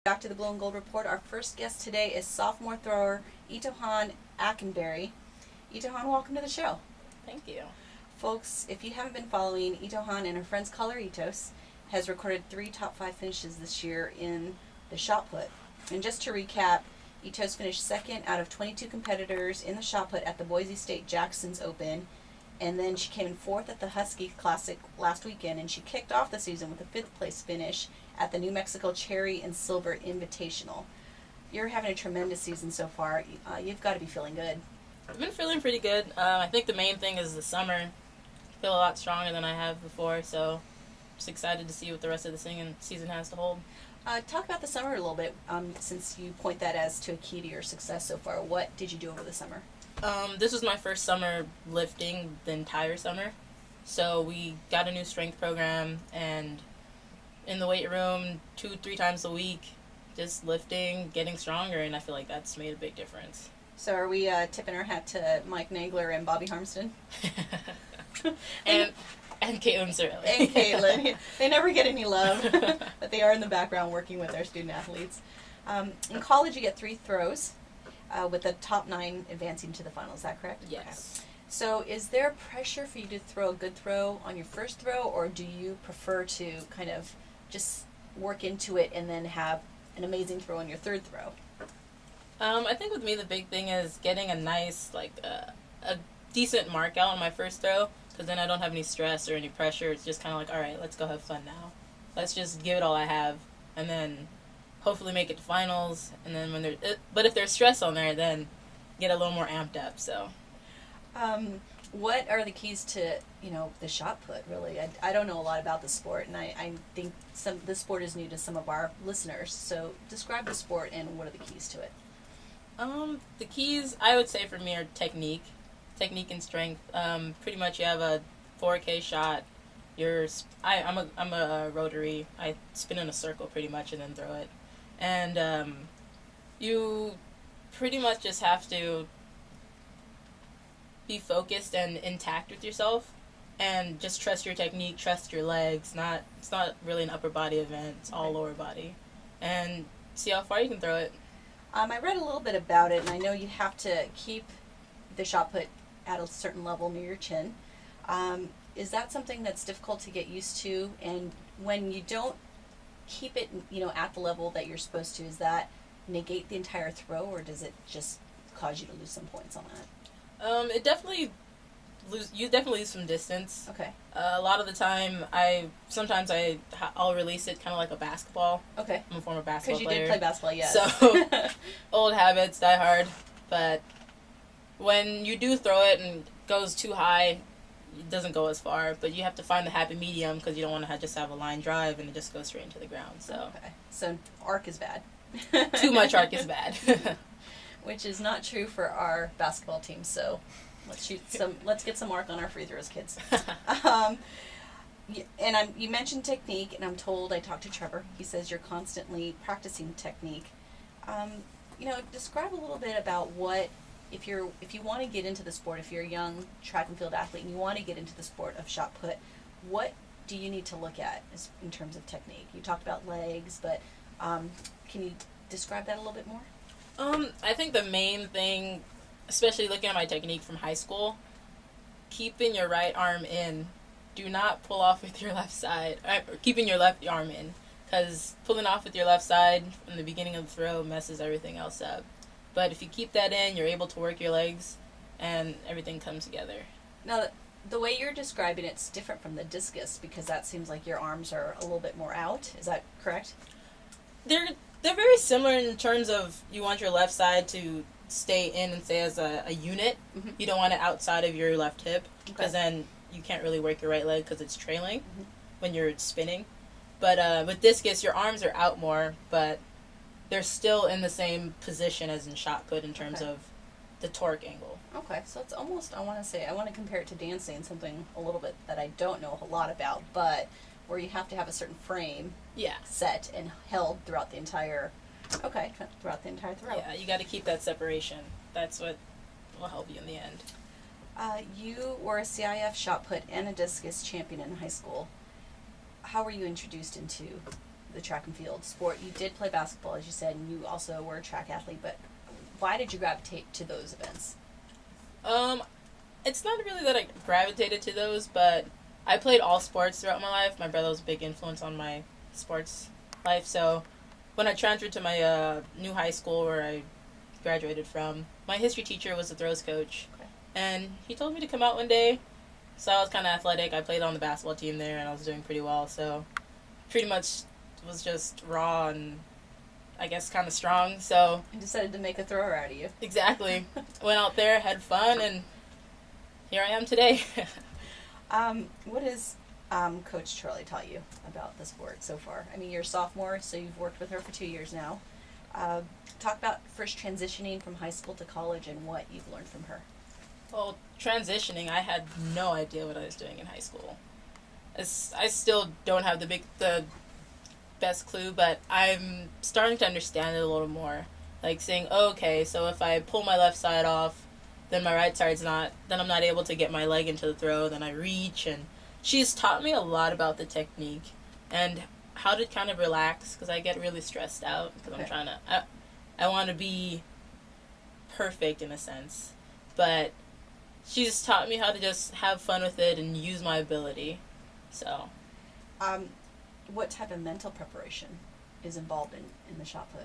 Back to the Blue and Gold Report. Our first guest today is sophomore thrower Aikhionbare. Itohan, welcome to the show. Thank you. Folks, if you haven't been following, Itohan and her friends Color Itos has recorded 3 top 5 finishes this year in the shot put. And just to recap, Itos finished second out of 22 competitors in the shot put at the Boise State Jackson's Open, and then she came in 4th at the Husky Classic last weekend, and she kicked off the season with a 5th place finish at the New Mexico Cherry and Silver Invitational. You're having a tremendous season so far. You've got to be feeling good. I've been feeling pretty good. I think the main thing is the summer. I feel a lot stronger than I have before, so just excited to see what the rest of the season has to hold. Talk about the summer a little bit, since you point that as to a key to your success so far. What did you do over the summer? This was my first summer lifting the entire summer. So we got a new strength program, and in the weight room 2-3 times a week, just lifting, getting stronger, and I feel like that's made a big difference. So are we tipping our hat to Mike Nagler and Bobby Harmston? and Caitlin Cirilli. And Caitlin. They never get any love, but they are in the background working with our student athletes. In college, you get 3 throws, with the top 9 advancing to the final. Is that correct? Yes. So is there pressure for you to throw a good throw on your first throw, or do you prefer to kind of just work into it and then have an amazing throw on your third throw? I think with me the big thing is getting a nice, a decent mark out on my first throw, because then I don't have any stress or any pressure. It's just kind of like, all right, let's go have fun now. Let's just give it all I have, and then hopefully make it to finals. And then but if there's stress on there, then get a little more amped up. So, what are the keys to the shot put? Really, I don't know a lot about the sport, and I think this sport is new to some of our listeners. So describe the sport and what are the keys to it? The keys, I would say, for me are technique and strength. Pretty much you have a 4K shot. I'm a rotary. I spin in a circle pretty much and then throw it. And you pretty much just have to be focused and intact with yourself, and just trust your technique, trust your legs. It's not really an upper body event. It's all lower body, and see how far you can throw it. I read a little bit about it, and I know you have to keep the shot put at a certain level near your chin. Is that something that's difficult to get used to? And when you don't keep it, at the level that you're supposed to, does that negate the entire throw, or does it just cause you to lose some points on that? You definitely lose some distance. Okay. A lot of the time, I'll release it kind of like a basketball. Okay. I'm a former basketball player. Because you did play basketball, yes. So, old habits die hard. But when you do throw it and it goes too high, it doesn't go as far. But you have to find the happy medium, because you don't want to just have a line drive and it just goes straight into the ground. So, okay. So arc is bad. Too much arc is bad. Which is not true for our basketball team. So let's get some arc on our free throws, kids. You mentioned technique, and I'm told, I talked to Trevor, he says you're constantly practicing technique. Describe a little bit about what, if you want to get into the sport, if you're a young track and field athlete and you want to get into the sport of shot put, what do you need to look at in terms of technique? You talked about legs, but can you describe that a little bit more? I think the main thing, especially looking at my technique from high school, keeping your right arm in. Do not pull off with your left side. Keeping your left arm in, because pulling off with your left side from the beginning of the throw messes everything else up. But if you keep that in, you're able to work your legs, and everything comes together. Now, the way you're describing it's different from the discus, because that seems like your arms are a little bit more out. Is that correct? They're very similar in terms of you want your left side to stay in and stay as a unit. Mm-hmm. You don't want it outside of your left hip, because then you can't really work your right leg because it's trailing when you're spinning. But with discus, your arms are out more, but they're still in the same position as in shot put in terms of the torque angle. Okay, so it's almost, I want to compare it to dancing, something a little bit that I don't know a lot about, but where you have to have a certain frame set and held throughout the entire throw. Yeah, you got to keep that separation. That's what will help you in the end. You were a CIF shot put and a discus champion in high school. How were you introduced into the track and field sport. You did play basketball, as you said, and you also were a track athlete, but why did you gravitate to those events? It's not really that I gravitated to those, but I played all sports throughout my life. My brother was a big influence on my sports life, so when I transferred to my new high school where I graduated from, my history teacher was the throws coach, Okay. and he told me to come out one day. So I was kind of athletic. I played on the basketball team there, and I was doing pretty well, so pretty much was just raw and I guess kind of strong, so... And decided to make a thrower out of you. Exactly. Went out there, had fun, and here I am today. What has Coach Charlie taught you about the sport so far? I mean, you're a sophomore, so you've worked with her for 2 years now. Talk about first transitioning from high school to college and what you've learned from her. Well, transitioning, I had no idea what I was doing in high school. I still don't have the best clue, but I'm starting to understand it a little more. Like saying, oh, okay, so if I pull my left side off, then my right side's not, then I'm not able to get my leg into the throw, then I reach, and she's taught me a lot about the technique and how to kind of relax, because I get really stressed out, because Okay. I'm trying to, I want to be perfect in a sense, but she's taught me how to just have fun with it and use my ability, so. What type of mental preparation is involved in the shot put?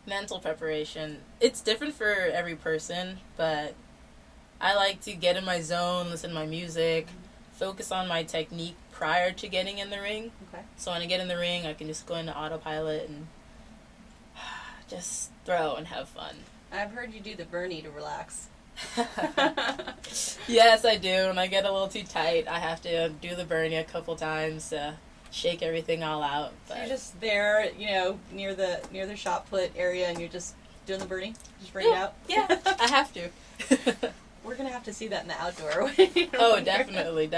Mental preparation, it's different for every person, but I like to get in my zone, listen to my music, focus on my technique prior to getting in the ring. Okay. So when I get in the ring, I can just go into autopilot and just throw and have fun. I've heard you do the Bernie to relax. Yes, I do. When I get a little too tight, I have to do the Bernie a couple times to shake everything all out. So But you're just there, near the shot put area, and you're just doing the Bernie, just bring it out. Yeah, I have to. We're gonna have to see that in the outdoor. Oh, definitely.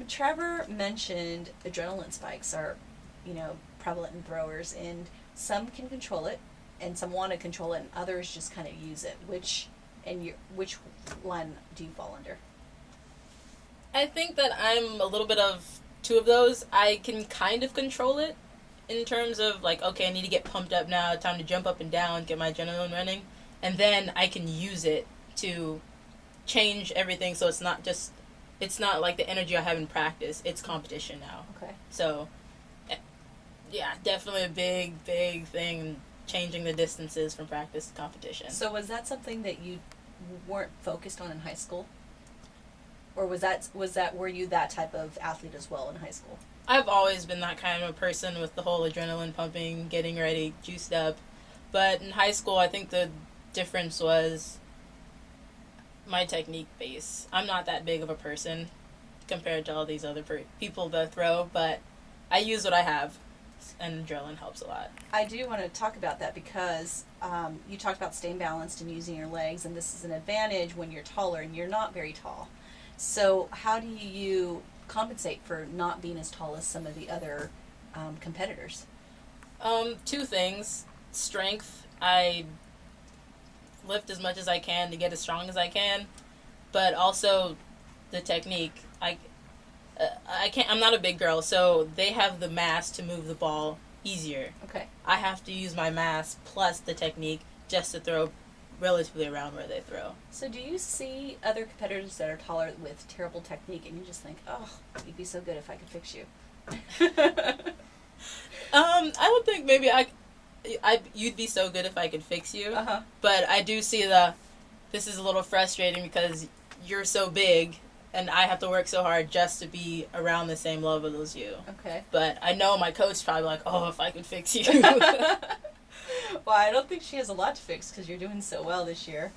Trevor mentioned adrenaline spikes are, prevalent in throwers, and some can control it, and some want to control it, and others just kind of use it. Which line do you fall under? I think that I'm a little bit of two of those. I can kind of control it in terms of like, okay, I need to get pumped up now, time to jump up and down, get my adrenaline running, and then I can use it to change everything so it's not like the energy I have in practice, it's competition now. Okay. So, yeah, definitely a big thing, changing the distances from practice to competition. So was that something that you weren't focused on in high school? Or were you that type of athlete as well in high school? I've always been that kind of a person with the whole adrenaline pumping, getting ready, juiced up. But in high school, I think the difference was my technique base. I'm not that big of a person compared to all these other people that throw, but I use what I have, and adrenaline helps a lot. I do want to talk about that because you talked about staying balanced and using your legs, and this is an advantage when you're taller and you're not very tall. So how do you compensate for not being as tall as some of the other competitors? Two things. Strength. I lift as much as I can to get as strong as I can, but also the technique. I can't. I'm not a big girl, so they have the mass to move the ball easier. Okay. I have to use my mass plus the technique just to throw relatively around where they throw. So do you see other competitors that are taller with terrible technique, and you just think, oh, you'd be so good if I could fix you? I would think maybe you'd be so good if I could fix you. Uh-huh. But I do see this is a little frustrating because you're so big and I have to work so hard just to be around the same level as you. Okay. But I know my coach is probably like, oh, if I could fix you. Well, I don't think she has a lot to fix because you're doing so well this year.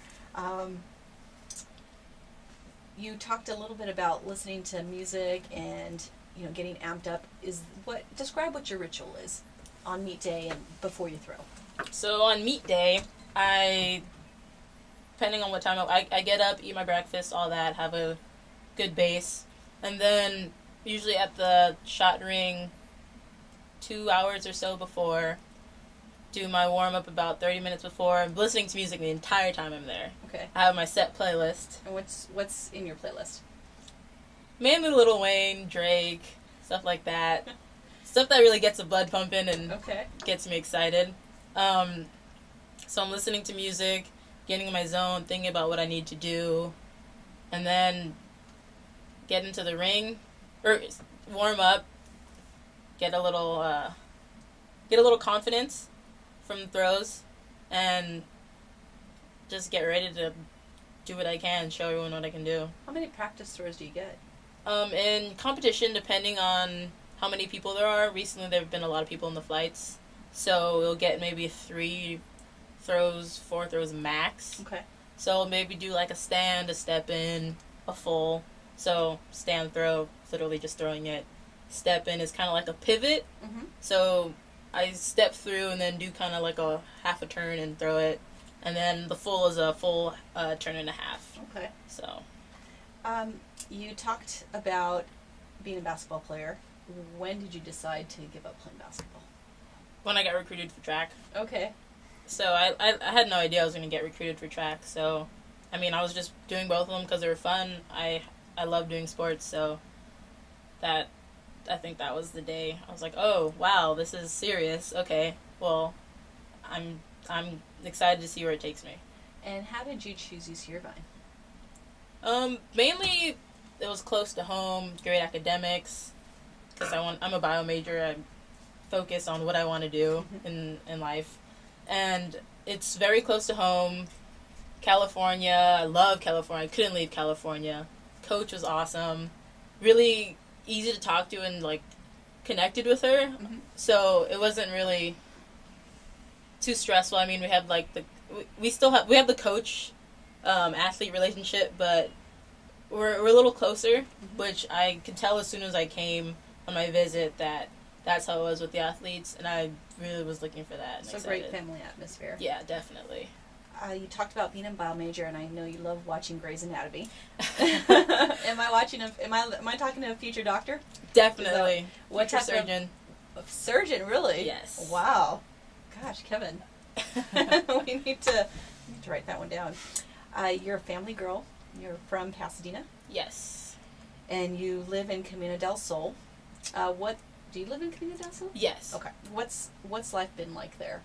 You talked a little bit about listening to music and getting amped up. Describe what your ritual is on meet day and before you throw. So on meet day, depending on what time I get up, eat my breakfast, all that, have a good base, and then usually at the shot ring 2 hours or so before, do my warm-up about 30 minutes before. I'm listening to music the entire time I'm there. Okay. I have my set playlist. And what's in your playlist? Mainly Lil Wayne, Drake, stuff like that. stuff that really gets the blood pumping and Okay. gets me excited. So I'm listening to music, getting in my zone, thinking about what I need to do, and then get into the ring, or warm up, get a little confidence from the throws, and just get ready to do what I can, show everyone what I can do. How many practice throws do you get? In competition, depending on how many people there are, recently there have been a lot of people in the flights, so we'll get maybe 3 throws, 4 throws max. Okay. So maybe do like a stand, a step in, a full. So stand throw, literally just throwing it. Step in is kind of like a pivot. Mm-hmm. So I step through and then do kind of like a half a turn and throw it. And then the full is a full turn and a half. Okay. So. You talked about being a basketball player. When did you decide to give up playing basketball? When I got recruited for track. Okay. So I had no idea I was going to get recruited for track. So, I mean, I was just doing both of them because they were fun. I love doing sports, so I think that was the day. I was like, oh, wow, this is serious. Okay, well, I'm excited to see where it takes me. And how did you choose UC Irvine? Mainly, it was close to home, great academics, because I'm a bio major. I focus on what I want to do in life. And it's very close to home. California, I love California. I couldn't leave California. Coach was awesome. Really easy to talk to and, like, connected with her. Mm-hmm. So it wasn't really too stressful. I mean, we have, like, we have the coach athlete relationship, but we're a little closer, Mm-hmm. which I could tell as soon as I came on my visit that that's how it was with the athletes, and I really was looking for that. And So excited. great family atmosphere. Yeah, definitely. You talked about being a bio major, and I know you love watching Grey's Anatomy. Am I talking to a future doctor? Definitely. What Future type surgeon? of surgeon? Really? Yes. Wow. Gosh, Kevin. we need to write that one down. You're a family girl. You're from Pasadena, Yes. and you live in Camino del Sol. Do you live in Camino del Sol? Yes. Okay. What's life been like there?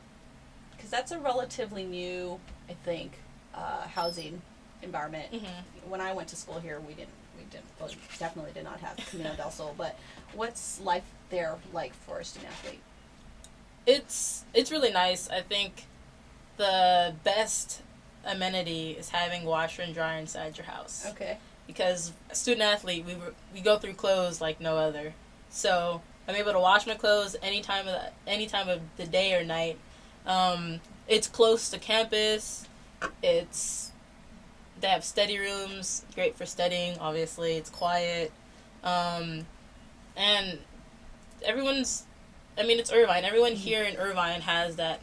Because that's a relatively new, I think, housing environment. Mm-hmm. When I went to school here, we definitely did not have Camino del Sol. But what's life there like for a student athlete? It's really nice. I think the best amenity is having washer and dryer inside your house. Okay. Because a student athlete, we go through clothes like no other. So I'm able to wash my clothes any time of the day or night. It's close to campus. They have study rooms, great for studying. Obviously, it's quiet, and everyone's. I mean, it's Irvine. Everyone here in Irvine has that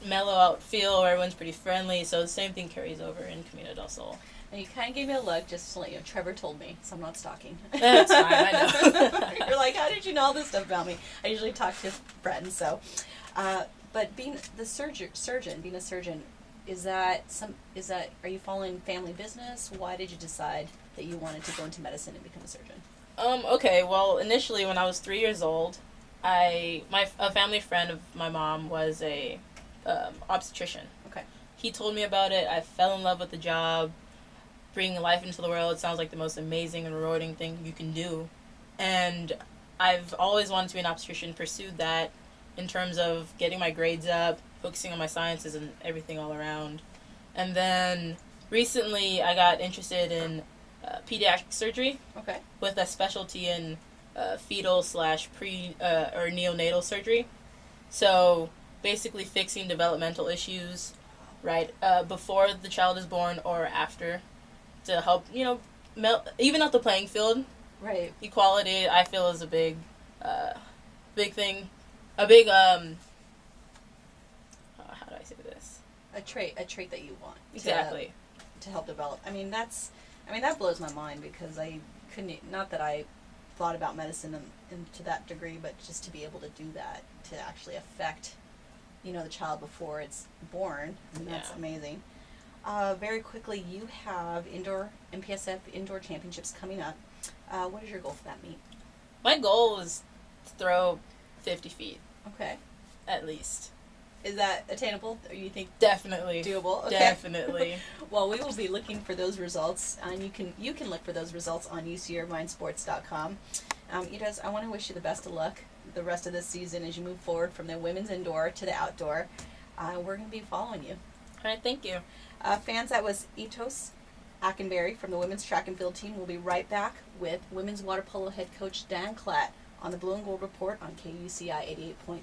mellow out feel where everyone's pretty friendly. So the same thing carries over in Camino del Sol. And you kind of gave me a look just to let you know. Trevor told me, so I'm not stalking. That's fine, I know. You're like, how did you know all this stuff about me? I usually talk to friends, so. But being the surgeon, are you following family business? Why did you decide that you wanted to go into medicine and become a surgeon? Okay, well, initially when I was 3 years old, a family friend of my mom was a obstetrician. Okay. He told me about it. I fell in love with the job. Bringing life into the world sounds like the most amazing and rewarding thing you can do. And I've always wanted to be an obstetrician, pursued that in terms of getting my grades up, focusing on my sciences and everything all around. And then recently I got interested in pediatric surgery. Okay. With a specialty in fetal / pre or neonatal surgery. So basically fixing developmental issues right before the child is born or after, to help even out the playing field. Right. Equality, I feel, is a big thing. A big how do I say this? A trait that you want. Exactly. To help develop. I mean that blows my mind, because I couldn't, not that I thought about medicine to that degree, but just to be able to do that, to actually affect, the child before it's born. I mean, that's amazing. Very quickly, you have MPSF indoor championships coming up. What is your goal for that meet? My goal is to throw 50 feet, Okay. at least. Is that attainable, or you think Definitely. doable? Okay. Definitely. Well, we will be looking for those results, and you can look for those results on ucirvinesports.com. Itos, I want to wish you the best of luck the rest of this season as you move forward from the women's indoor to the outdoor. We're going to be following you. All right, thank you. Fans, that was Itos Aikhionbare from the women's track and field team. We'll be right back with women's water polo head coach Dan Klatt on the Blue and Gold Report on KUCI 88.9.